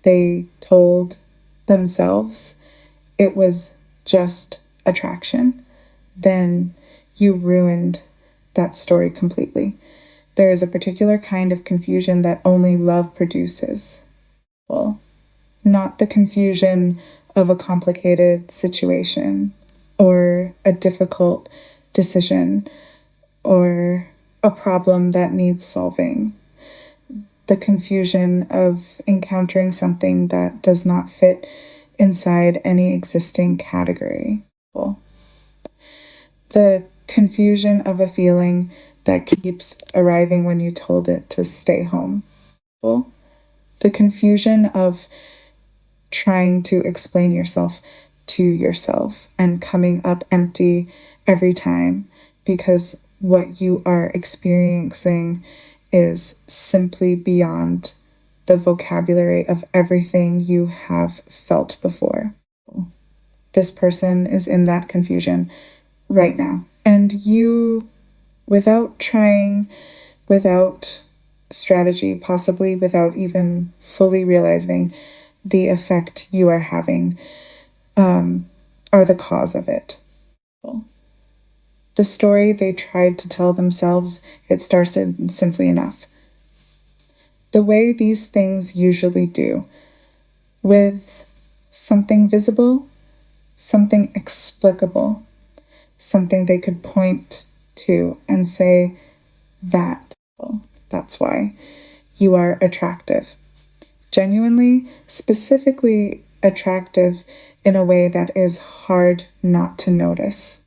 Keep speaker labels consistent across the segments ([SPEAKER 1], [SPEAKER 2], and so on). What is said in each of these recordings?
[SPEAKER 1] they told themselves it was just attraction, then you ruined that story completely. There is a particular kind of confusion that only love produces. Well, not the confusion of a complicated situation or a difficult decision or a problem that needs solving. The confusion of encountering something that does not fit inside any existing category. Well, the confusion of a feeling that keeps arriving when you told it to stay home. Well, the confusion of trying to explain yourself to yourself and coming up empty every time because what you are experiencing is simply beyond the vocabulary of everything you have felt before. This person is in that confusion right now. And you, without trying, without strategy, possibly without even fully realizing the effect you are having, are the cause of it. The story they tried to tell themselves, it started simply enough. The way these things usually do, with something visible, something explicable, something they could point to and say, that's why you are attractive. Genuinely, specifically attractive in a way that is hard not to notice.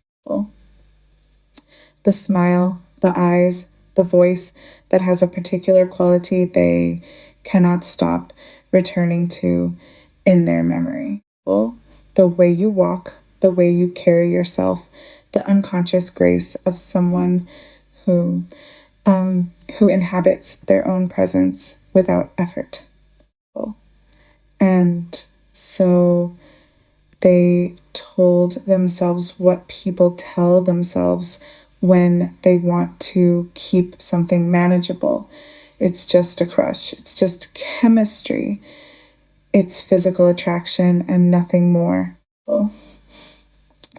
[SPEAKER 1] The smile, the eyes, the voice that has a particular quality they cannot stop returning to in their memory. The way you walk, the way you carry yourself, the unconscious grace of someone who inhabits their own presence without effort. And so they told themselves what people tell themselves when they want to keep something manageable. It's just a crush. It's just chemistry. It's physical attraction and nothing more.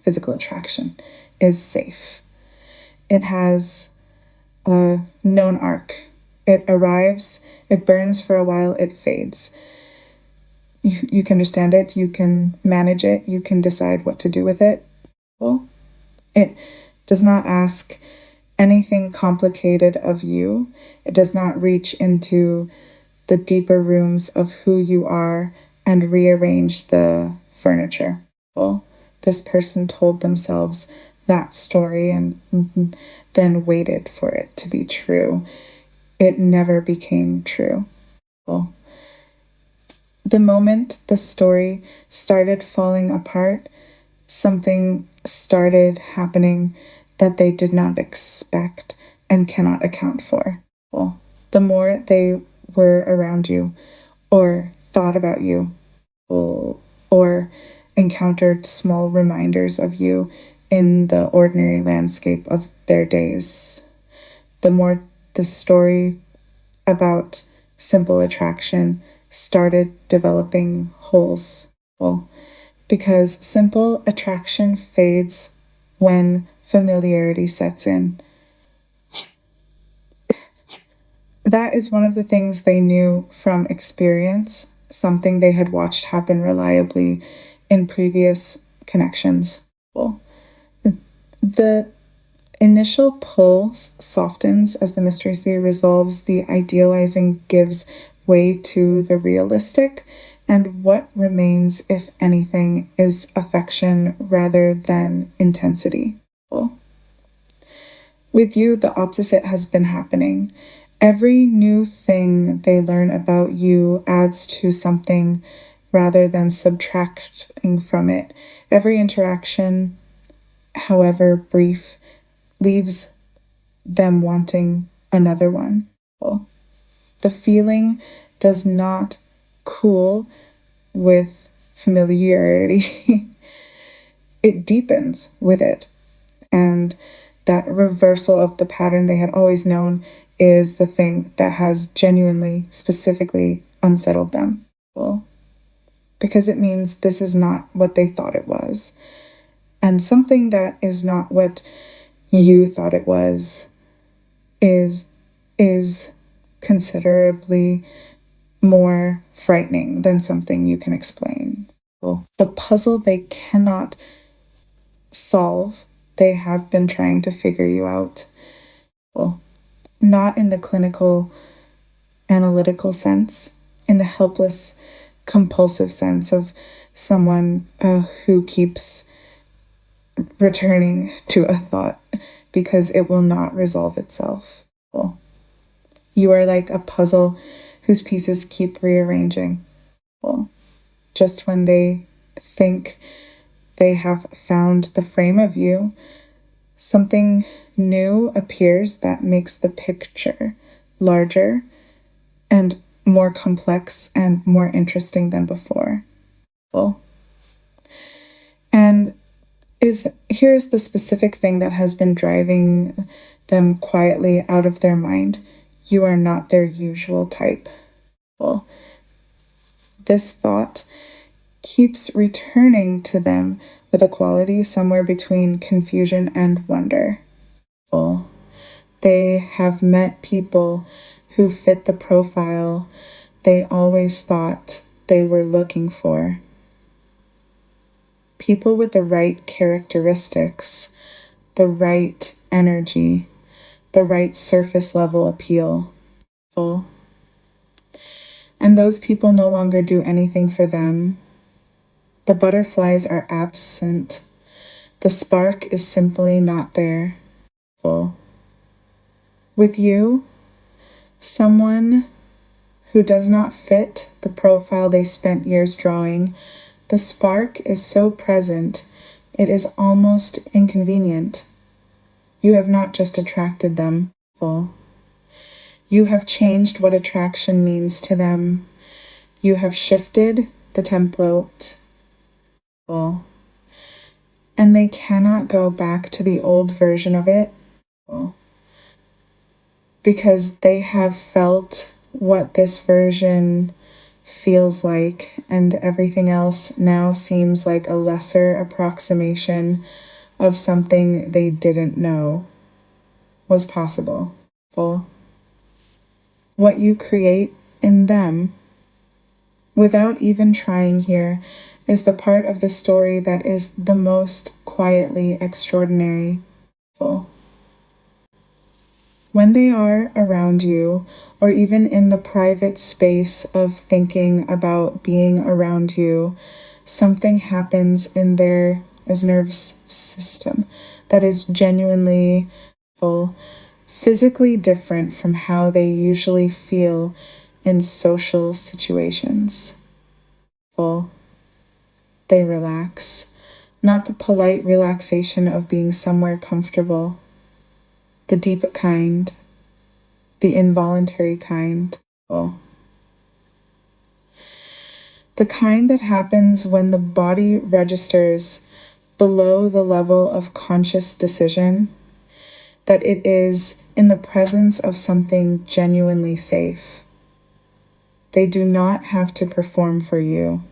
[SPEAKER 1] Physical attraction is safe. It has a known arc. It arrives, it burns for a while, it fades. You can understand it, you can manage it, you can decide what to do with it. It does not ask anything complicated of you. It does not reach into the deeper rooms of who you are and rearrange the furniture. This person told themselves that story and then waited for it to be true. It never became true. The moment the story started falling apart, something started happening that they did not expect and cannot account for. The more they were around you, or thought about you, or encountered small reminders of you in the ordinary landscape of their days, the more the story about simple attraction started developing holes. Because simple attraction fades when familiarity sets in. That is one of the things they knew from experience, something they had watched happen reliably in previous connections. The initial pull softens as the mystery resolves, the idealizing gives way to the realistic, and what remains, if anything, is affection rather than intensity. With you, the opposite has been happening. Every new thing they learn about you adds to something rather than subtracting from it. Every interaction, however brief, leaves them wanting another one. The feeling does not cool with familiarity. It deepens with it. And that reversal of the pattern they had always known is the thing that has genuinely, specifically unsettled them. because it means this is not what they thought it was. And something that is not what you thought it was is considerably more frightening than something you can explain. The puzzle they cannot solve, they have been trying to figure you out. Well, not in the clinical, analytical sense, in the helpless, compulsive sense of someone who keeps returning to a thought because it will not resolve itself. Well, you are like a puzzle whose pieces keep rearranging. Well, just when they think they have found the frame of you, something new appears that makes the picture larger and more complex and more interesting than before. Well, and here's the specific thing that has been driving them quietly out of their mind. You are not their usual type. Well, this thought keeps returning to them with a quality somewhere between confusion and wonder. Well, they have met people who fit the profile they always thought they were looking for. People with the right characteristics, the right energy, the right surface level appeal. And those people no longer do anything for them. The butterflies are absent. The spark is simply not there. With you, someone who does not fit the profile they spent years drawing, the spark is so present, it is almost inconvenient. You have not just attracted them. You have changed what attraction means to them. You have shifted the template. And they cannot go back to the old version of it because they have felt what this version feels like, and everything else now seems like a lesser approximation of something they didn't know was possible. What you create in them, without even trying here, is the part of the story that is the most quietly extraordinary. When they are around you, or even in the private space of thinking about being around you, something happens in their nervous system that is genuinely physically different from how they usually feel in social situations. They relax, not the polite relaxation of being somewhere comfortable, the deep kind, the involuntary kind. The kind that happens when the body registers below the level of conscious decision that it is in the presence of something genuinely safe. They do not have to perform for you.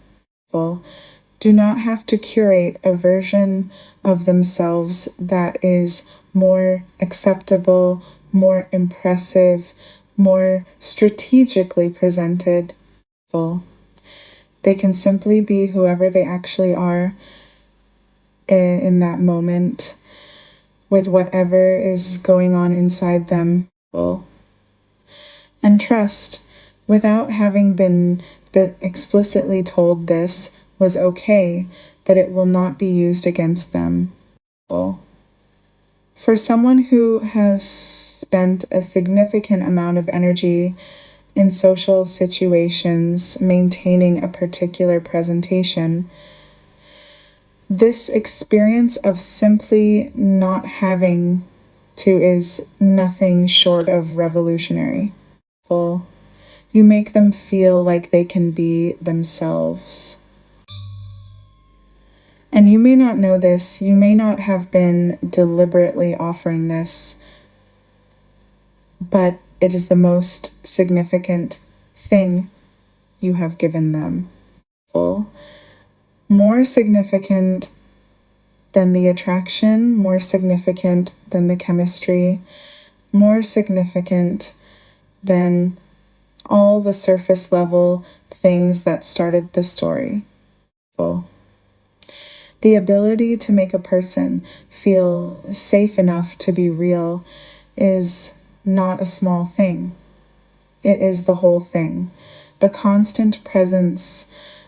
[SPEAKER 1] Do not have to curate a version of themselves that is more acceptable, more impressive, more strategically presented. They can simply be whoever they actually are in that moment, with whatever is going on inside them. And trust, without having been explicitly told this was okay, that it will not be used against them. For someone who has spent a significant amount of energy in social situations maintaining a particular presentation, this experience of simply not having to is nothing short of revolutionary. You make them feel like they can be themselves. And you may not know this, you may not have been deliberately offering this, but it is the most significant thing you have given them. More significant than the attraction, more significant than the chemistry, more significant than all the surface level things that started the story. The ability to make a person feel safe enough to be real is not a small thing. It is the whole thing. The constant presence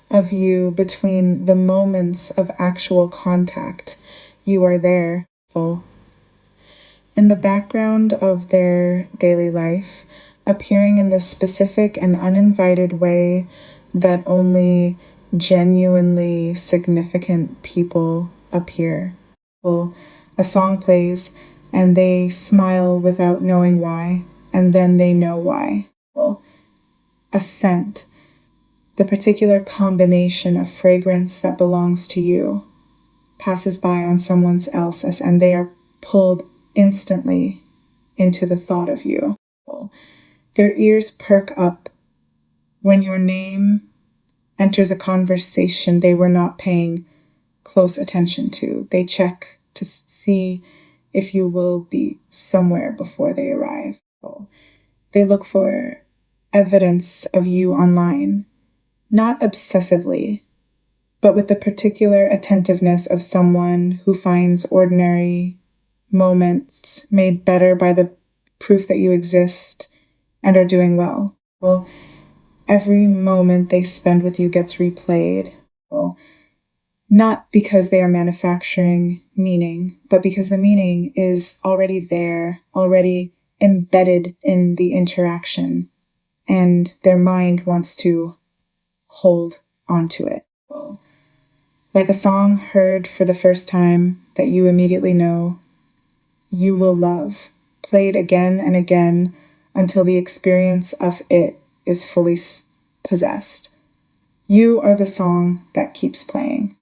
[SPEAKER 1] of you between the moments of actual contact. You are there. In the background of their daily life, appearing in this specific and uninvited way that only genuinely significant people appear. A song plays and they smile without knowing why, and then they know why. A scent, the particular combination of fragrance that belongs to you, passes by on someone else's and they are pulled instantly into the thought of you. Their ears perk up when your name enters a conversation they were not paying close attention to. They check to see if you will be somewhere before they arrive. They look for evidence of you online, not obsessively, but with the particular attentiveness of someone who finds ordinary moments made better by the proof that you exist and are doing well. Every moment they spend with you gets replayed. Not because they are manufacturing meaning, but because the meaning is already there, already embedded in the interaction, and their mind wants to hold onto it. Like a song heard for the first time that you immediately know you will love, played again and again until the experience of it is fully possessed. You are the song that keeps playing.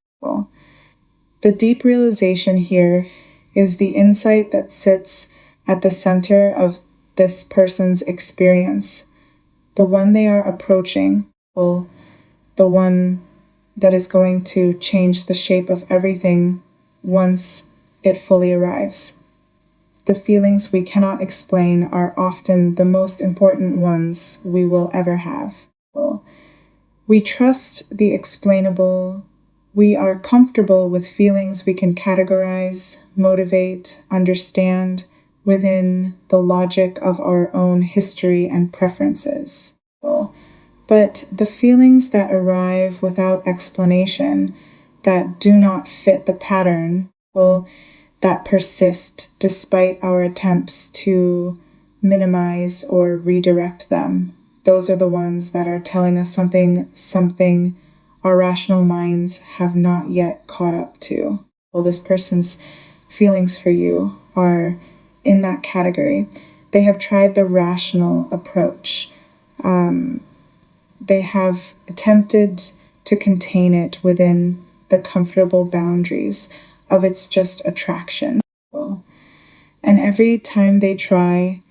[SPEAKER 1] The deep realization here is the insight that sits at the center of this person's experience, the one they are approaching, the one that is going to change the shape of everything once it fully arrives. The feelings we cannot explain are often the most important ones we will ever have. We trust the explainable. We are comfortable with feelings we can categorize, motivate, understand within the logic of our own history and preferences. But the feelings that arrive without explanation, that do not fit the pattern, that persist despite our attempts to minimize or redirect them, those are the ones that are telling us something our rational minds have not yet caught up to. This person's feelings for you are in that category. They have tried the rational approach. They have attempted to contain it within the comfortable boundaries of its just attraction. And every time they try,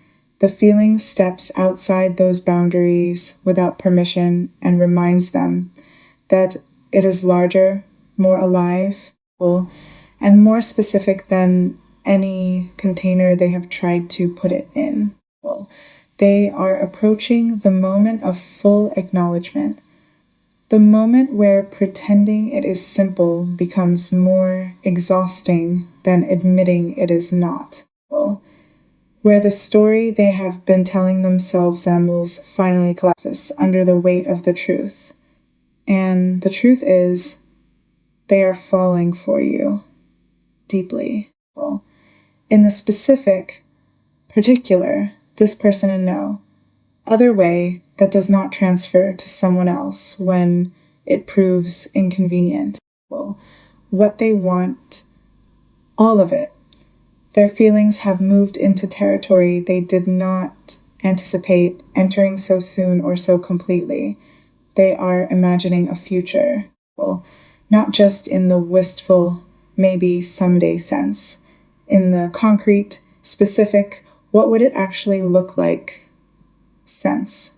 [SPEAKER 1] the feeling steps outside those boundaries without permission and reminds them that it is larger, more alive, and more specific than any container they have tried to put it in. They are approaching the moment of full acknowledgement, the moment where pretending it is simple becomes more exhausting than admitting it is not. Where the story they have been telling themselves will finally collapse under the weight of the truth. And the truth is, they are falling for you deeply. In the specific, particular, this person and no other way that does not transfer to someone else when it proves inconvenient. What they want, all of it. Their feelings have moved into territory they did not anticipate entering so soon or so completely. They are imagining a future, not just in the wistful, maybe someday sense. In the concrete, specific, what would it actually look like sense.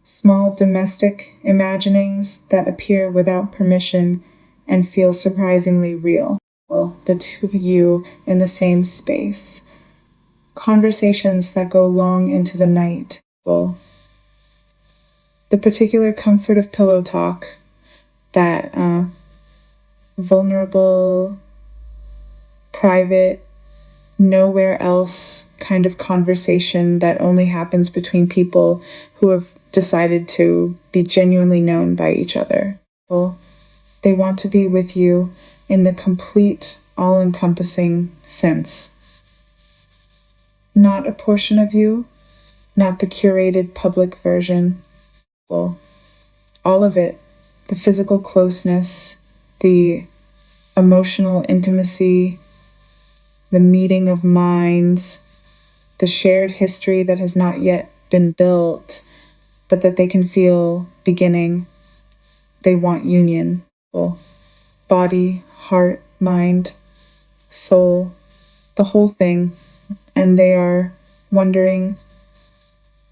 [SPEAKER 1] Small domestic imaginings that appear without permission and feel surprisingly real. Well, the two of you in the same space. Conversations that go long into the night. Well, the particular comfort of pillow talk, that vulnerable, private, nowhere else kind of conversation that only happens between people who have decided to be genuinely known by each other. Well, they want to be with you in the complete, all-encompassing sense. Not a portion of you, not the curated public version. Well, all of it, the physical closeness, the emotional intimacy, the meeting of minds, the shared history that has not yet been built, but that they can feel beginning. They want union. Well, body, heart, mind, soul, the whole thing. And they are wondering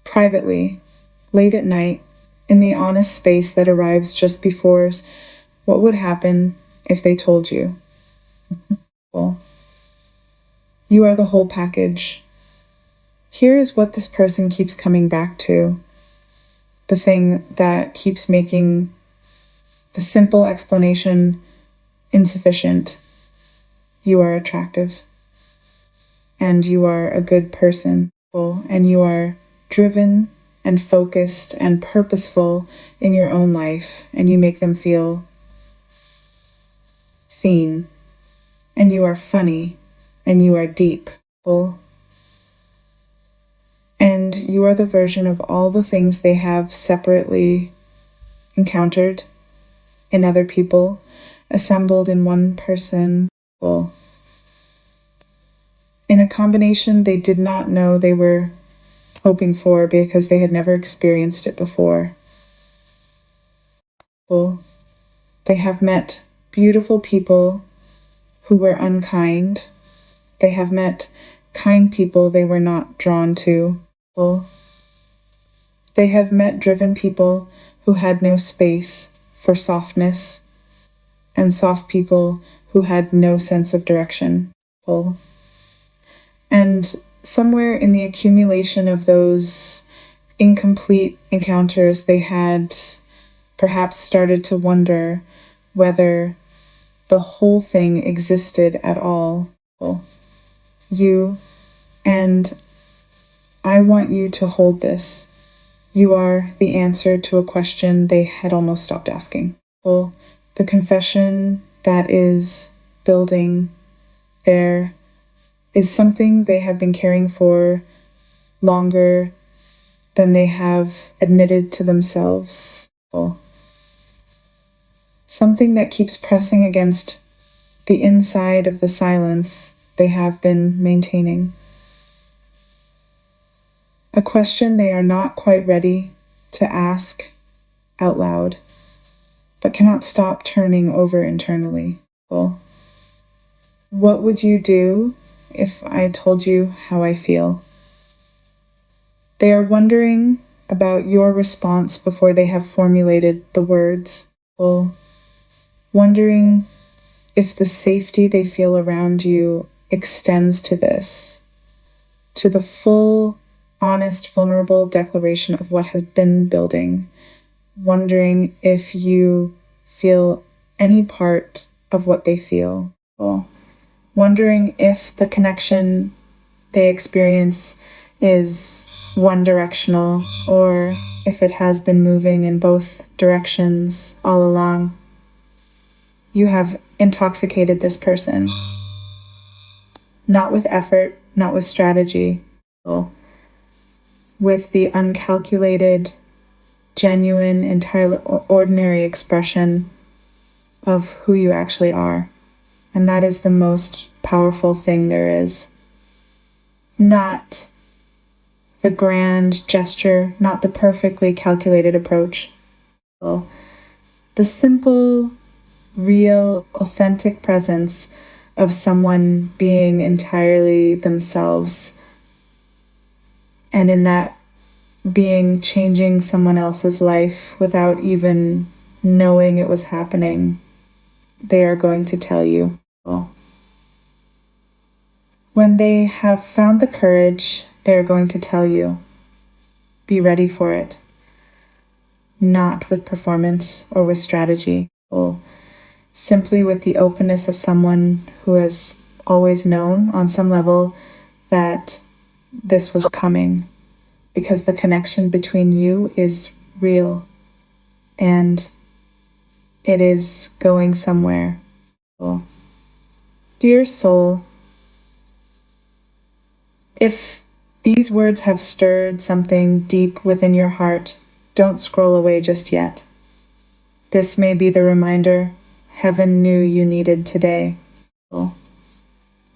[SPEAKER 1] privately, late at night, in the honest space that arrives just before, what would happen if they told you? Well, you are the whole package. Here is what this person keeps coming back to. The thing that keeps making the simple explanation insufficient. You are attractive. And you are a good person. And you are driven and focused and purposeful in your own life. And you make them feel seen. And you are funny. And you are deep. And you are the version of all the things they have separately encountered in other people, assembled in one person. In a combination they did not know they were hoping for because they had never experienced it before. They have met beautiful people who were unkind. They have met kind people they were not drawn to. They have met driven people who had no space for softness, and soft people who had no sense of direction. And somewhere in the accumulation of those incomplete encounters, they had perhaps started to wonder whether the whole thing existed at all. You, and I want you to hold this. You are the answer to a question they had almost stopped asking. The confession that is building there is something they have been caring for longer than they have admitted to themselves. Something that keeps pressing against the inside of the silence they have been maintaining. A question they are not quite ready to ask out loud, but cannot stop turning over internally. What would you do if I told you how I feel? They are wondering about your response before they have formulated the words. Wondering if the safety they feel around you extends to this, to the full, honest, vulnerable declaration of what has been building. Wondering if you feel any part of what they feel. Wondering if the connection they experience is one directional or if it has been moving in both directions all along. You have intoxicated this person. Not with effort, not with strategy, with the uncalculated, genuine, entirely ordinary expression of who you actually are. And that is the most powerful thing there is. Not the grand gesture, not the perfectly calculated approach. The simple, real, authentic presence of someone being entirely themselves. And in that being changing someone else's life without even knowing it was happening, they are going to tell you. When they have found the courage, they are going to tell you. Be ready for it. Not with performance or with strategy, simply with the openness of someone who has always known on some level that this was coming, because the connection between you is real and it is going somewhere. Dear soul, if these words have stirred something deep within your heart, don't scroll away just yet. This may be the reminder heaven knew you needed today.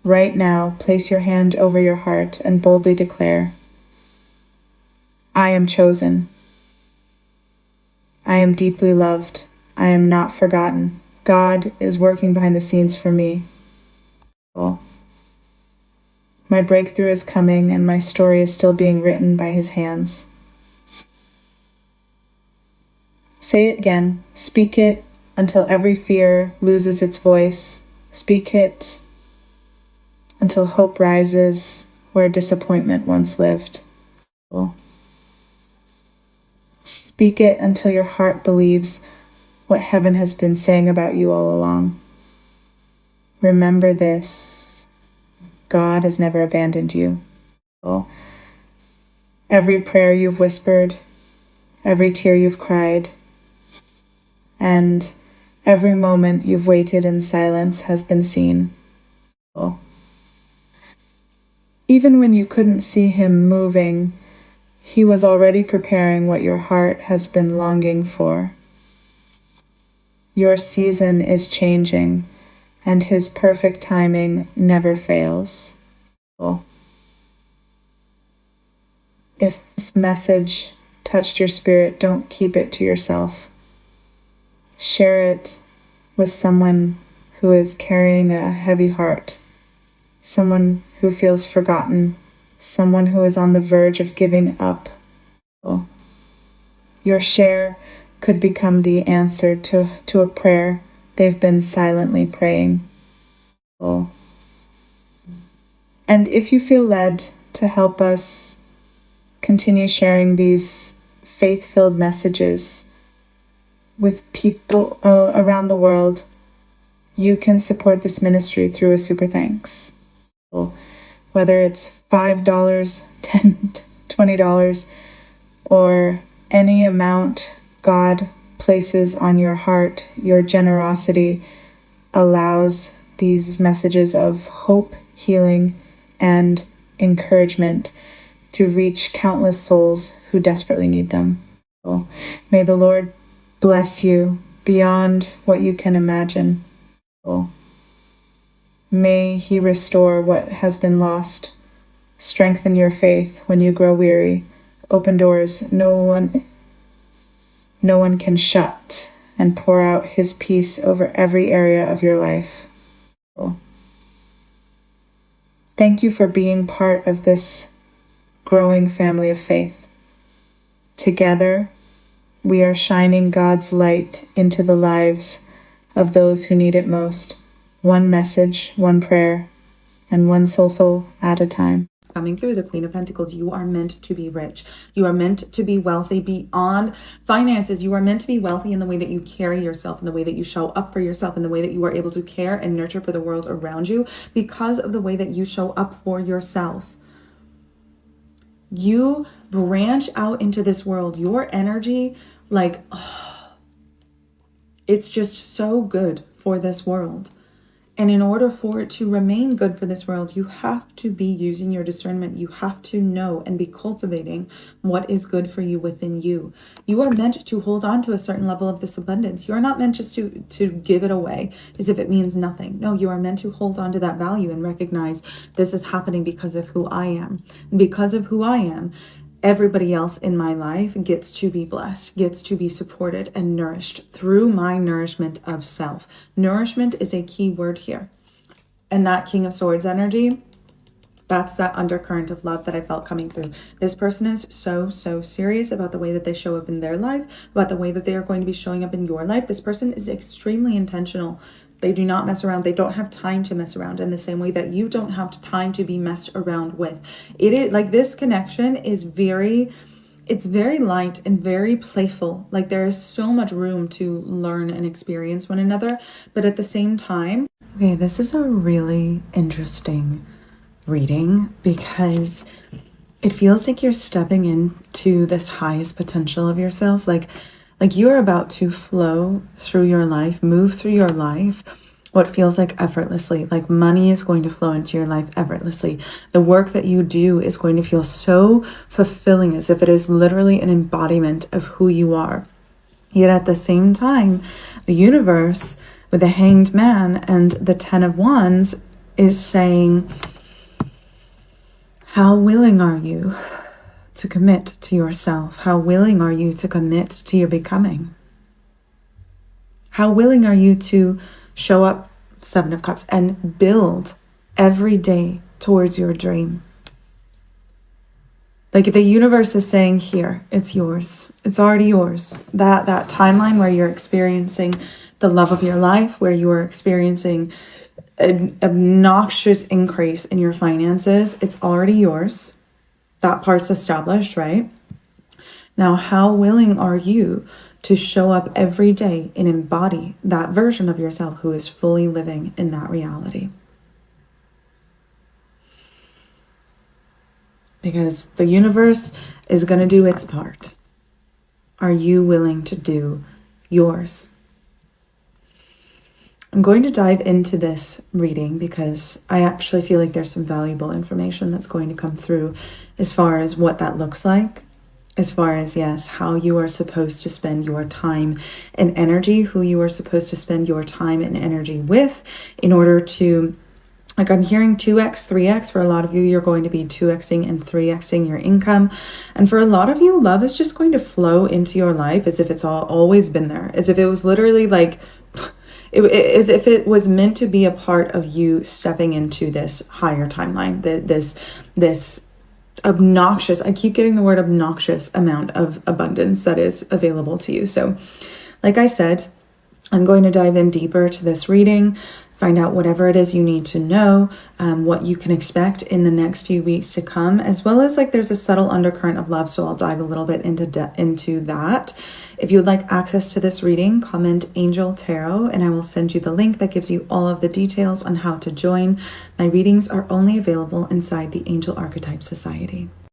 [SPEAKER 1] Right now, place your hand over your heart and boldly declare, I am chosen. I am deeply loved. I am not forgotten. God is working behind the scenes for me. My breakthrough is coming and my story is still being written by His hands. Say it again. Speak it until every fear loses its voice. Speak it until hope rises where disappointment once lived. Speak it until your heart believes what heaven has been saying about you all along. Remember this. God has never abandoned you. Every prayer you've whispered, every tear you've cried, and every moment you've waited in silence has been seen. Even when you couldn't see Him moving, He was already preparing what your heart has been longing for. Your season is changing, and His perfect timing never fails. If this message touched your spirit, don't keep it to yourself. Share it with someone who is carrying a heavy heart, someone who feels forgotten, someone who is on the verge of giving up. Your share could become the answer to a prayer they've been silently praying. And if you feel led to help us continue sharing these faith-filled messages with people around the world, you can support this ministry through a super thanks. Whether it's $5, $10, $20, or any amount God places on your heart, your generosity allows these messages of hope, healing, and encouragement to reach countless souls who desperately need them. May the Lord bless you beyond what you can imagine. May He restore what has been lost, strengthen your faith when you grow weary, open doors no one can shut, and pour out His peace over every area of your life. Thank you for being part of this growing family of faith. Together, we are shining God's light into the lives of those who need it most. One message, one prayer, and one soul at a time.
[SPEAKER 2] Coming through the Queen of Pentacles, you are meant to be rich. You are meant to be wealthy beyond finances. You are meant to be wealthy in the way that you carry yourself, in the way that you show up for yourself, in the way that you are able to care and nurture for the world around you because of the way that you show up for yourself. You branch out into this world. Your energy, it's just so good for this world. And in order for it to remain good for this world, you have to be using your discernment. You have to know and be cultivating what is good for you within you. You are meant to hold on to a certain level of this abundance. You are not meant just to give it away as if it means nothing. No, you are meant to hold on to that value and recognize this is happening because of who I am. And because of who I am, everybody else in my life gets to be blessed, gets to be supported and nourished through my nourishment of self. Nourishment is a key word here. And that King of Swords energy, That's that undercurrent of love that I felt coming through. This person is so serious about the way that they show up in their life, about the way that they are going to be showing up in your life. This person is extremely intentional. They do not mess around. They don't have time to mess around in the same way that you don't have time to be messed around with. It is like this connection is it's very light and very playful. Like there is so much room to learn and experience one another, but at the same time, okay, this is a really interesting reading because it feels like you're stepping into this highest potential of yourself. Like you're about to flow through your life, move through your life, what feels like effortlessly. Like money is going to flow into your life effortlessly. The work that you do is going to feel so fulfilling, as if it is literally an embodiment of who you are. Yet at the same time, the universe with the Hanged Man and the 10 of Wands is saying, how willing are you to commit to yourself? How willing are you to commit to your becoming? How willing are you to show up, 7 of Cups, and build every day towards your dream? Like the universe is saying, here, it's yours. It's already yours. That timeline where you're experiencing the love of your life, where you are experiencing an obnoxious increase in your finances, it's already yours. That part's established, right? Now, how willing are you to show up every day and embody that version of yourself who is fully living in that reality? Because the universe is going to do its part. Are you willing to do yours? I'm going to dive into this reading because I actually feel like there's some valuable information that's going to come through as far as what that looks like, as far as, yes, how you are supposed to spend your time and energy, who you are supposed to spend your time and energy with in order to, like I'm hearing 2x, 3x. For a lot of you, you're going to be 2xing and 3xing your income. And for a lot of you, love is just going to flow into your life as if it's always been there, as if it was literally like, as if it was meant to be a part of you stepping into this higher timeline, this obnoxious, I keep getting the word obnoxious, amount of abundance that is available to you. So like I said, I'm going to dive in deeper to this reading, find out whatever it is you need to know, what you can expect in the next few weeks to come, as well as like there's a subtle undercurrent of love. So I'll dive a little bit into that. If you would like access to this reading, comment Angel Tarot and I will send you the link that gives you all of the details on how to join. My readings are only available inside the Angel Archetype Society.